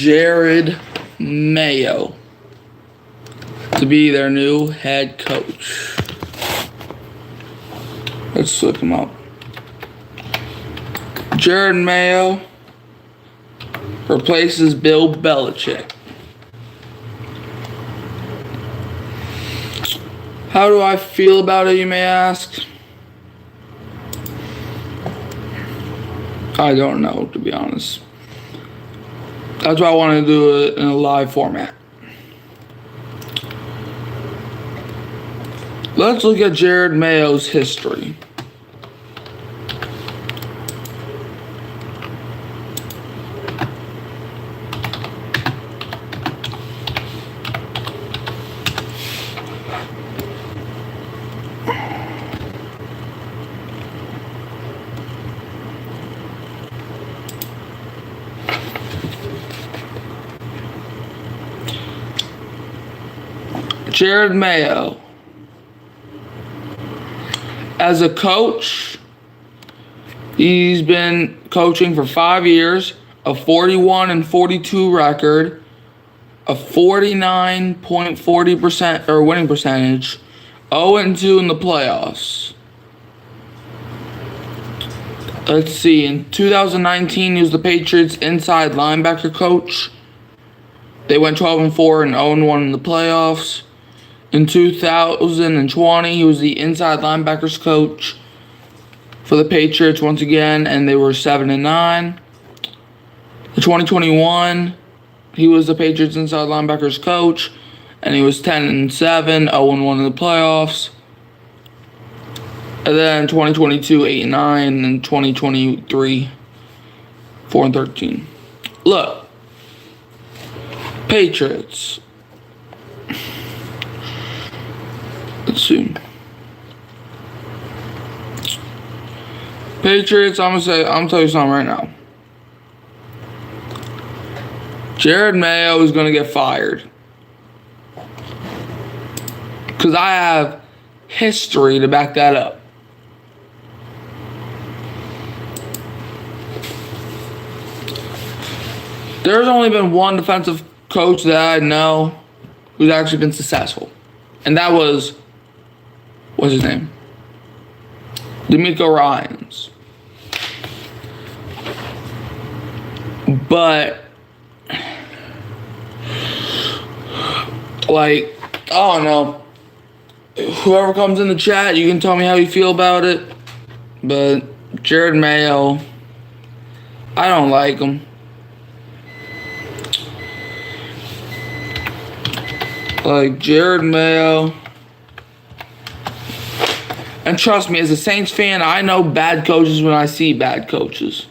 Jerod Mayo to be their new head coach. Let's look him up. Jerod Mayo replaces Bill Belichick. How do I feel about it, you may ask? I don't know, to be honest. That's why I want to do it in a live format. Let's look at Jerod Mayo's history. Jerod Mayo, as a coach, he's been coaching for 5 years, a 41-42 record, a 49.40% or winning percentage, 0-2 in the playoffs. Let's see, in 2019, he was the Patriots inside linebacker coach. They went 12-4 and 0-1 in the playoffs. In 2020, he was the inside linebackers coach for the Patriots once again, and they were 7-9. In 2021, he was the Patriots inside linebackers coach, and he was 10-7, 0-1 in the playoffs. And then 2022, 8-9, and 2023, 4-13. Look, Patriots. Let's see. Patriots, I'm gonna tell you something right now. Jerod Mayo is gonna get fired. Because I have history to back that up. There's only been one defensive coach that I know who's actually been successful. And that was, what's his name? D'Amico Ryans. But, like, I don't know. Whoever comes in the chat, you can tell me how you feel about it. But Jerod Mayo, I don't like him. Like, Jerod Mayo. And trust me, as a Saints fan, I know bad coaches when I see bad coaches.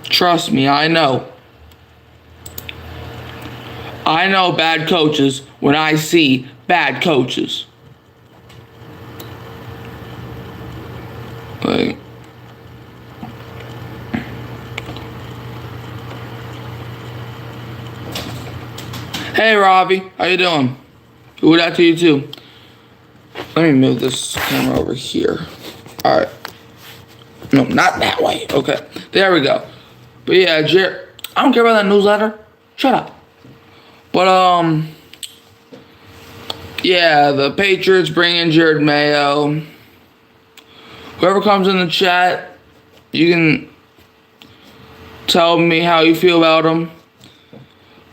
Trust me, I know. I know bad coaches when I see bad coaches. Like, hey, Robbie, how you doing? Who that to you too? Let me move this camera over here. All right. No, not that way. Okay, there we go. But yeah, I don't care about that newsletter. Shut up. But yeah, the Patriots bring in Jerod Mayo. Whoever comes in the chat, you can tell me how you feel about him.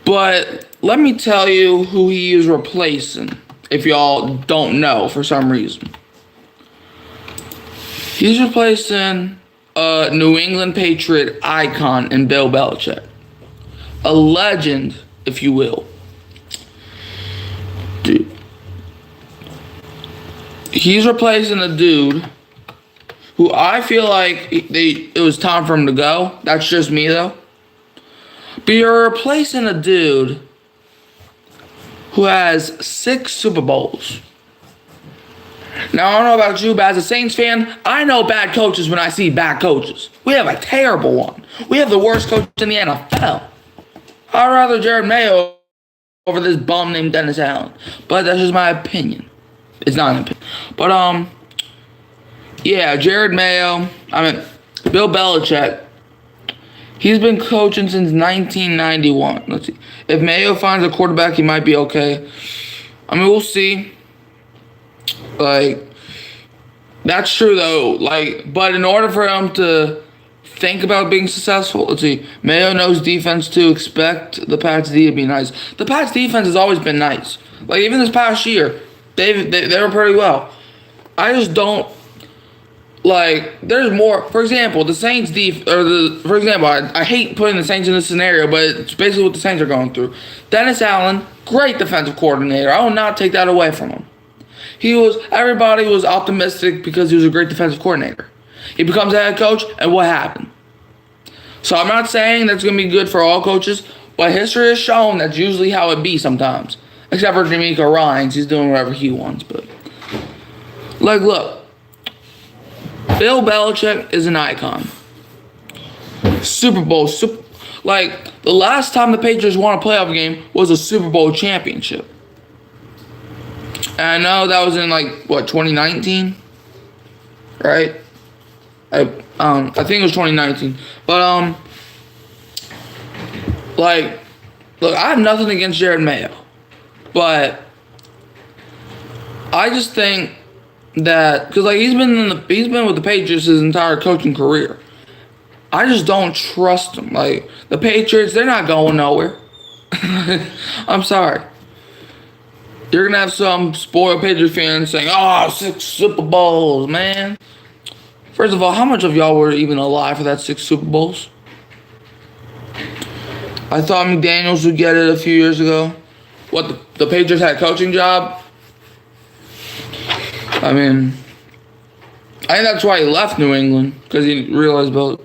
But let me tell you who he is replacing, if y'all don't know for some reason. He's replacing a New England Patriot icon in Bill Belichick. A legend, if you will. Dude. He's replacing a dude who I feel like it was time for him to go. That's just me, though. But you're replacing a dude who has 6 Super Bowls. Now, I don't know about you, but as a Saints fan, I know bad coaches when I see bad coaches. We have a terrible one. We have the worst coach in the NFL. I'd rather Jerod Mayo over this bum named Dennis Allen. But that's just my opinion. It's not an opinion. But, yeah, Jerod Mayo, Bill Belichick, He's been coaching since 1991. Let's see. If Mayo finds a quarterback, he might be okay. I mean, we'll see. Like, that's true though. Like, but in order for him to think about being successful, let's see. Mayo knows defense too. Expect the Pats D to be nice. The Pats defense has always been nice. Like even this past year, they were pretty well. I just don't like. There's more. For example, the Saints for example, I hate putting the Saints in this scenario, but it's basically what the Saints are going through. Dennis Allen, great defensive coordinator. I will not take that away from him. Everybody was optimistic because he was a great defensive coordinator. He becomes a head coach, and what happened? So I'm not saying that's going to be good for all coaches, but history has shown that's usually how it be sometimes. Except for D'Amico Ryans, he's doing whatever he wants. But like, look, Bill Belichick is an icon. Super Bowl, like the last time the Patriots won a playoff game was a Super Bowl championship. And I know that was in like what 2019, right? I think it was 2019. But like, look, I have nothing against Jerod Mayo, but I just think that because like he's been with the Patriots his entire coaching career. I just don't trust him. Like the Patriots, they're not going nowhere. I'm sorry. You're gonna have some spoiled Patriots fans saying, "Oh, 6 Super Bowls, man." First of all, how much of y'all were even alive for that 6 Super Bowls? I thought McDaniels would get it a few years ago. What, the Patriots had a coaching job? I mean, I think that's why he left New England, because he realized oh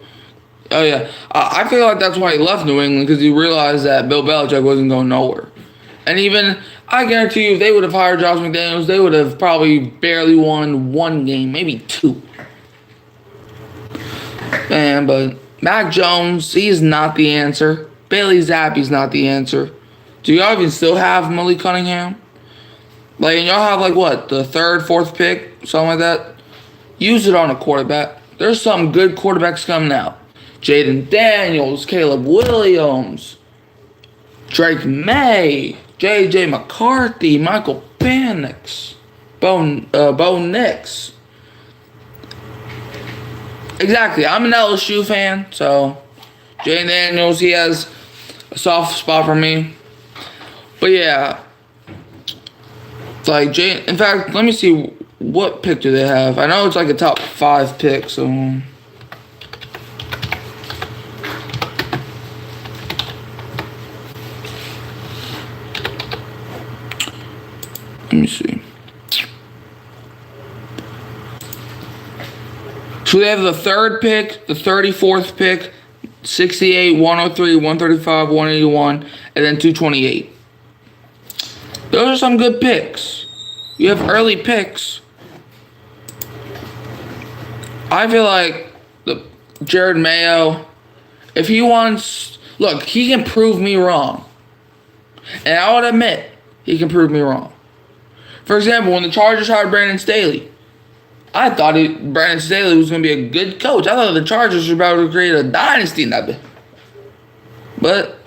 yeah, I feel like that's why he left New England, because he realized that Bill Belichick wasn't going nowhere. And even, I guarantee you, if they would have hired Josh McDaniels, they would have probably barely won 1 game, maybe 2. Man, but Mac Jones, he's not the answer. Bailey Zappi's not the answer. Do y'all even still have Malik Cunningham? Like, and y'all have like what, the 3rd, 4th pick, something like that? Use it on a quarterback. There's some good quarterbacks coming out. Jaden Daniels, Caleb Williams, Drake May, J.J. McCarthy, Michael Penix, Bo Nix. Exactly. I'm an LSU fan, so Jaden Daniels, he has a soft spot for me. But yeah, like in fact, let me see what pick do they have. I know it's like a top 5 pick, so let me see. So they have the 3rd pick, the 34th pick, 68, 103, 135, 181, and then 228. Those are some good picks. You have early picks. I feel like Jerod Mayo, if he wants, look, he can prove me wrong. And I would admit, he can prove me wrong. For example, when the Chargers hired Brandon Staley, I thought Brandon Staley was going to be a good coach. I thought the Chargers were about to create a dynasty in that bit. But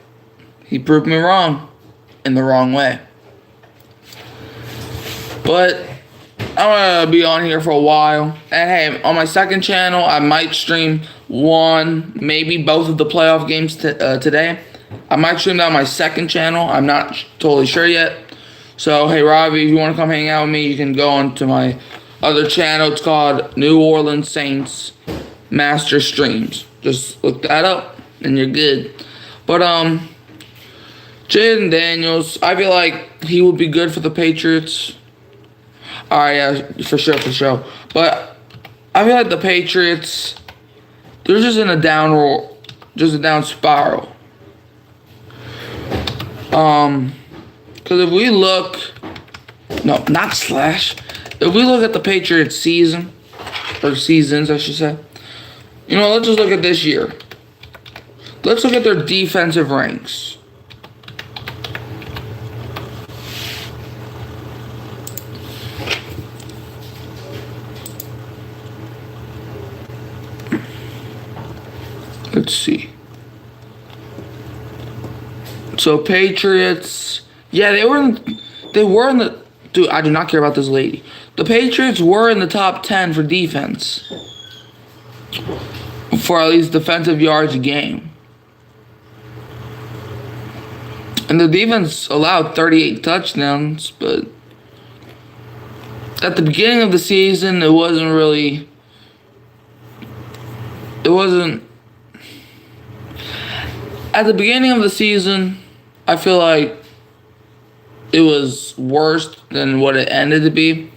he proved me wrong in the wrong way. But I'm going to be on here for a while. And hey, on my 2nd channel, I might stream 1, maybe both of the playoff games today. I might stream that on my 2nd channel. I'm not totally sure yet. So, hey, Robbie, if you want to come hang out with me, you can go on to my other channel. It's called New Orleans Saints Master Streams. Just look that up, and you're good. But, Jaden Daniels, I feel like he would be good for the Patriots. Alright, yeah, for sure. But I feel like the Patriots, they're just in a down spiral. Because if we look, if we look at the Patriots seasons, I should say, let's just look at this year. Let's look at their defensive ranks. Let's see. So Patriots, yeah, they were in the. Dude, I do not care about this lady. The Patriots were in the top 10 for defense, for at least defensive yards a game. And the defense allowed 38 touchdowns, but at the beginning of the season, it wasn't. At the beginning of the season, I feel like it was worse than what it ended to be.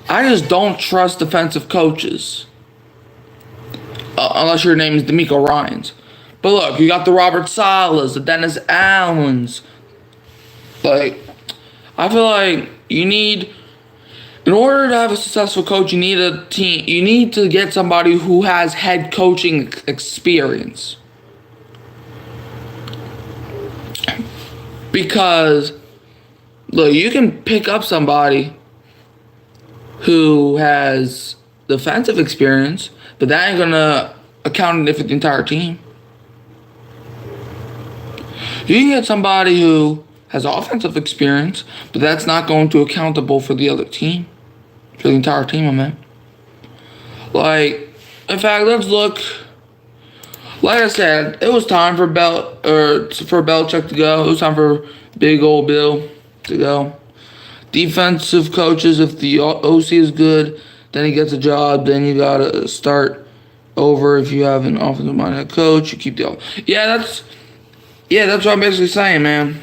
I just don't trust defensive coaches. Unless your name is D'Amico Ryans. But look, you got the Robert Salehs, the Dennis Allens. Like, I feel like you need, in order to have a successful coach, you need a team. You need to get somebody who has head coaching experience. Because, look, you can pick up somebody who has defensive experience, but that ain't gonna account for the entire team. You can get somebody who has offensive experience, but that's not going to accountable for the other team, for the entire team, I mean. Like, in fact, let's look. Like I said, it was time for Belichick to go. It was time for Big Old Bill to go. Defensive coaches, if the OC is good, then he gets a job. Then you gotta start over. If you have an offensive-minded coach, you keep the. That's what I'm basically saying, man.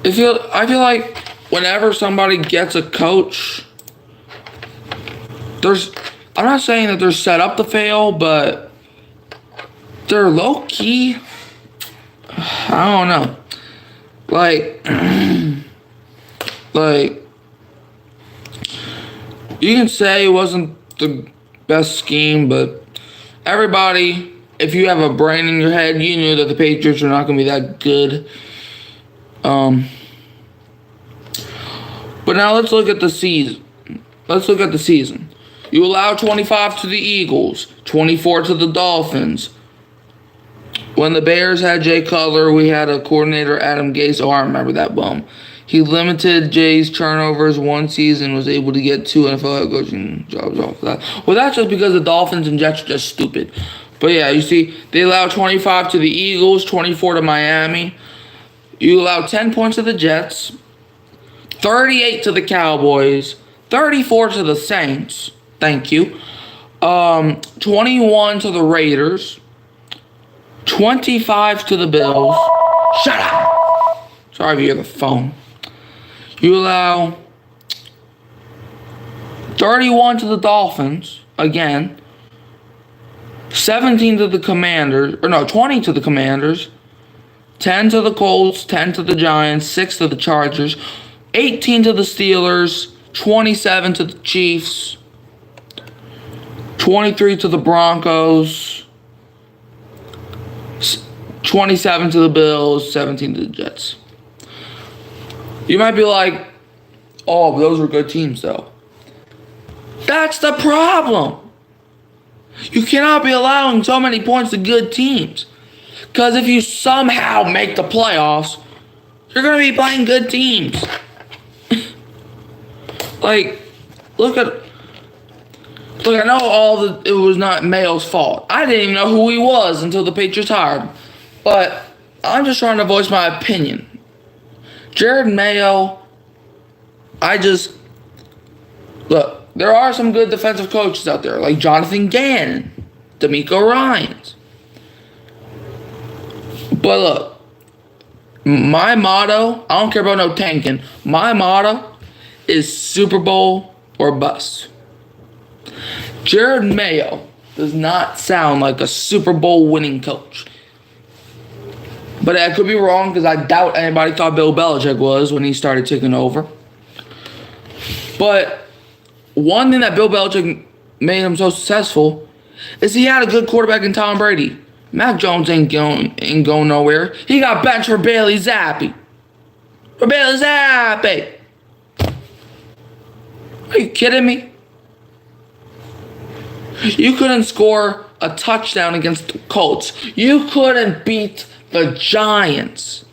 I feel like whenever somebody gets a coach, I'm not saying that they're set up to fail, but they're low key. I don't know. Like, you can say it wasn't the best scheme, but everybody, if you have a brain in your head, you knew that the Patriots were not going to be that good. But now let's look at the season. You allow 25 to the Eagles, 24 to the Dolphins. When the Bears had Jay Cutler, we had a coordinator, Adam Gase. Oh, I remember that bum. He limited Jay's turnovers one season, was able to get 2 NFL head coaching jobs off of that. Well, that's just because the Dolphins and Jets are just stupid. But yeah, you see, they allow 25 to the Eagles, 24 to Miami. You allow 10 points to the Jets, 38 to the Cowboys, 34 to the Saints. Thank you. 21 to the Raiders, 25 to the Bills. Shut up. Sorry if you hear the phone. You allow 31 to the Dolphins, again. 17 to the Commanders, 20 to the Commanders. 10 to the Colts, 10 to the Giants, 6 to the Chargers. 18 to the Steelers, 27 to the Chiefs. 23 to the Broncos. 27 to the Bills, 17 to the Jets. You might be like, oh, but those were good teams, though. That's the problem. You cannot be allowing so many points to good teams. Because if you somehow make the playoffs, you're going to be playing good teams. Like, look, I know it was not Mayo's fault. I didn't even know who he was until the Patriots hired him. But I'm just trying to voice my opinion. Jerod Mayo, look, there are some good defensive coaches out there, like Jonathan Gannon, D'Amico Ryans. But look, my motto, I don't care about no tanking. My motto is Super Bowl or bust. Jerod Mayo does not sound like a Super Bowl winning coach. But I could be wrong because I doubt anybody thought Bill Belichick was when he started taking over. But one thing that Bill Belichick made him so successful is he had a good quarterback in Tom Brady. Mac Jones ain't going nowhere. He got benched for Bailey Zappi. Are you kidding me? You couldn't score a touchdown against the Colts. You couldn't beat the Giants.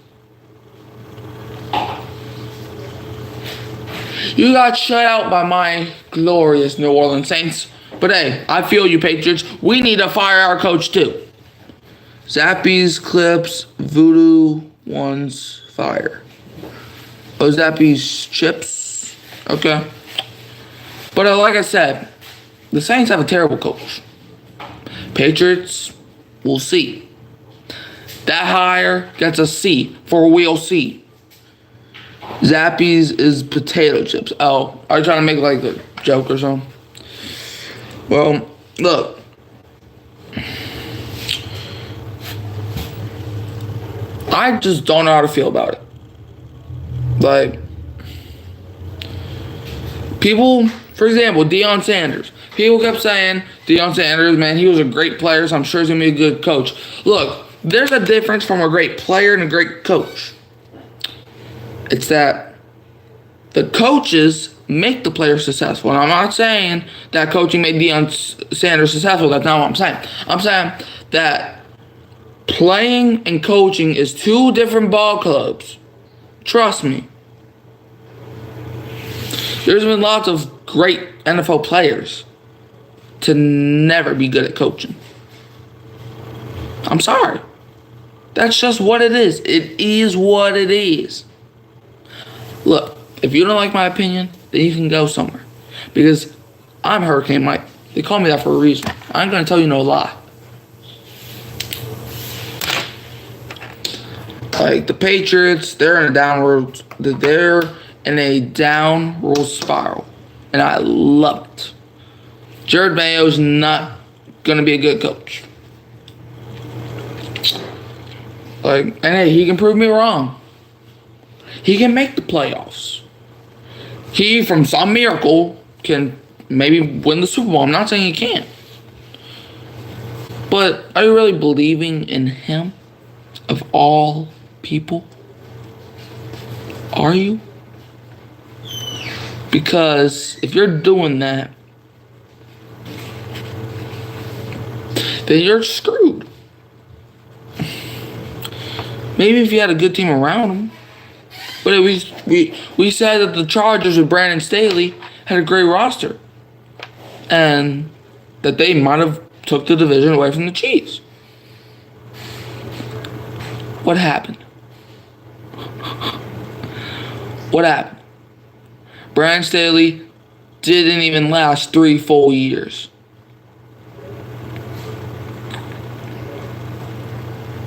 You got shut out by my glorious New Orleans Saints. But hey, I feel you, Patriots. We need to fire our coach too. Zappy's Clips, Voodoo Ones, Fire. Oh, Zappy's Chips. Okay. But like I said, the Saints have a terrible coach. Patriots, we'll see. That hire gets a C for we'll see. Zappy's is potato chips. Oh, are you trying to make like a joke or something? Well, look. I just don't know how to feel about it. Like, people, for example, Deion Sanders. People kept saying, Deion Sanders, man, he was a great player, so I'm sure he's going to be a good coach. Look, there's a difference from a great player and a great coach. It's that the coaches make the players successful. And I'm not saying that coaching made Deion Sanders successful. That's not what I'm saying. I'm saying that playing and coaching is two different ball clubs. Trust me. There's been lots of great NFL players to never be good at coaching. I'm sorry. That's just what it is. It is what it is. Look, if you don't like my opinion, then you can go somewhere. Because I'm Hurricane Mike. They call me that for a reason. I ain't going to tell you no lie. Like, the Patriots, they're in a downward spiral. And I love it. Jerod Mayo's not going to be a good coach. Like, and hey, he can prove me wrong. He can make the playoffs. He, from some miracle, can maybe win the Super Bowl. I'm not saying he can't. But are you really believing in him? Of all people? Are you? Because if you're doing that, then you're screwed. Maybe if you had a good team around him. But we said that the Chargers with Brandon Staley had a great roster. And that they might have took the division away from the Chiefs. What happened? What happened? Brandon Staley didn't even last 3 full years.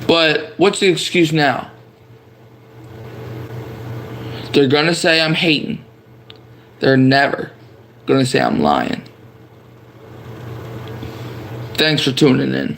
But what's the excuse now? They're going to say I'm hating. They're never going to say I'm lying. Thanks for tuning in.